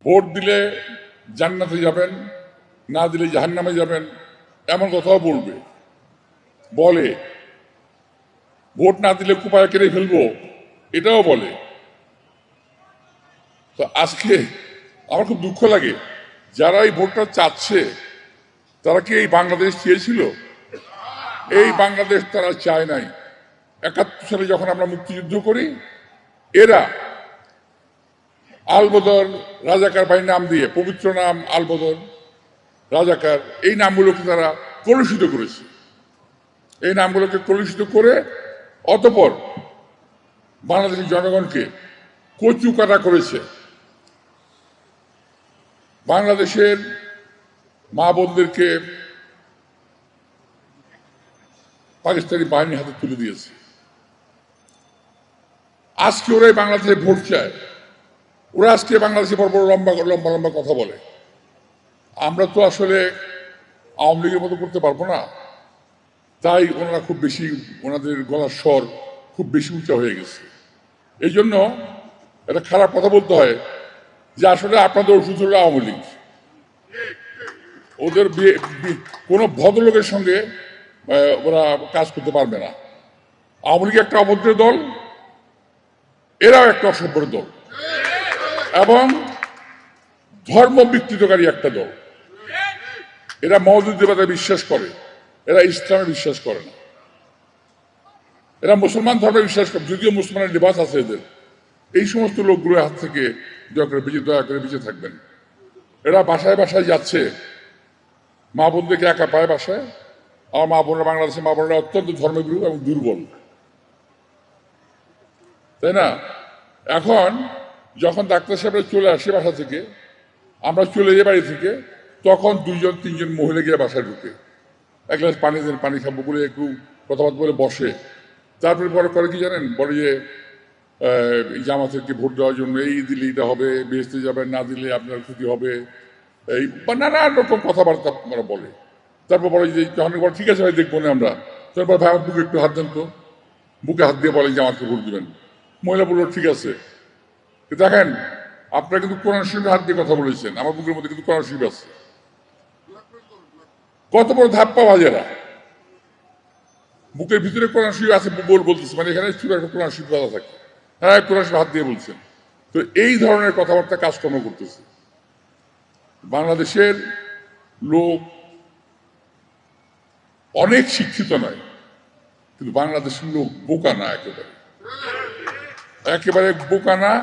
Vote দিলে জান্নাতে যাবেন, না দিলে জাহান্নামে যাবেন, এমন কথাও বলে ভোট না দিলে কুপায় কেড়ে ফেলবো, এটাও বলে। তো আজকে আমার খুব দুঃখ লাগে, যারা এই ভোটটা চাচ্ছে তারা কি এই বাংলাদেশ চেয়েছিল? এই বাংলাদেশ তারা চায় নাই। ৭১ সালে যখন আমরা মুক্তিযুদ্ধ করি, এরা আলবদর রাজাকার বাহিনী নাম দিয়ে, পবিত্র নাম আলবদর রাজাকার, এই নামগুলোকে তারা কলুষিত করেছে। এই নামগুলোকে কলুষিত করে অতঃপর বাংলাদেশের জনগণকে কচু কাটা করেছে। বাংলাদেশের মা বোনদেরকে পাকিস্তানি বাহিনীর হাতে তুলে দিয়েছে। আজকে ওরাই বাংলাদেশে ভোট চায়, ওরা আজকে বাংলাদেশে বড় বড় লম্বা লম্বা লম্বা কথা বলে। আমরা তো আসলে আওয়ামী লীগের মতো করতে পারবো না, তাই ওনারা খুব বেশি, ওনাদের গলার স্বর খুব বেশি উঁচা হয়ে গেছে। এই জন্য একটা খারাপ কথা বলতে হয় যে আসলে আপনাদের ওষুধ হলো আওয়ামী লীগ। ওদের কোনো ভদ্রলোকের সঙ্গে ওরা কাজ করতে পারবে না। আওয়ামী লীগ একটা অভদ্র দল, এরাও একটা অসভ্য দল এবং ধর্ম বিকৃতকারী একটা দল। এরা মওদুদিবাদে বিশ্বাস করে, এরা ইসলামে বিশ্বাস করে না। এরা মুসলমান ধর্মে বিশ্বাস করে, যদিও মুসলমানের লিবাস আছে এদের। এই সমস্ত লোকগুলোর হাত থেকে দয়া করে বেঁচে থাকবেন। এরা বাসায় বাসায় যাচ্ছে, মা বোনদেরকে একা পায় বাসায়। আমার মা বোনরা, বাংলাদেশের মা বোনরা অত্যন্ত ধর্মবিরোধী এবং দুর্বল, তাই না? এখন যখন ডাক্তার সাহেবরা চলে আসে বাসা থেকে, আমরা চলে যাই বাড়ি থেকে, তখন 2-3জন মহিলা গিয়ে বাসায় ঢুকে এক গ্লাস পানি দেন, পানি খাবো বলে একটু কথাবার্তা বলে বসে। তারপরে পরে করে কি জানেন, বলে যে জামাতকে ভোট দেওয়ার জন্য এই দিলে এটা হবে, বেহেশতে যাবেন, না দিলে আপনার ক্ষতি হবে, এই বা নানান রকম কথাবার্তা আমরা বলে। তারপর বলে যে যখন বলে ঠিক আছে ভাই দেখবো না আমরা, তারপর ভাই আমার বুকে একটু হাত দেন তো, বুকে হাত দিয়ে বলেন যে আমাকে ভোট দেবেন। মহিলা বললো ঠিক আছে। দেখেন, আপনারা কিন্তু কোরআন শরীফে হাত দিয়ে কথা বলেছেন, আমার বুকের মধ্যে কিন্তু কোরআন শরীফ আছে। কত বড় ধাপ্পা বাজেরা, বুকের ভিতরে কোরআন শরীফ আছে বলতেছে, মানে এখানে একটা কোরআন শরীফ বাধা থাকে, হ্যাঁ কোরআন শরীফ হাত দিয়ে বলছেন। তো এই ধরনের কথাবার্তা কাজকর্ম করতেছে। বাংলাদেশের লোক অনেক শিক্ষিত নয়, কিন্তু বাংলাদেশের লোক বোকা না, একেবারে বোকা না।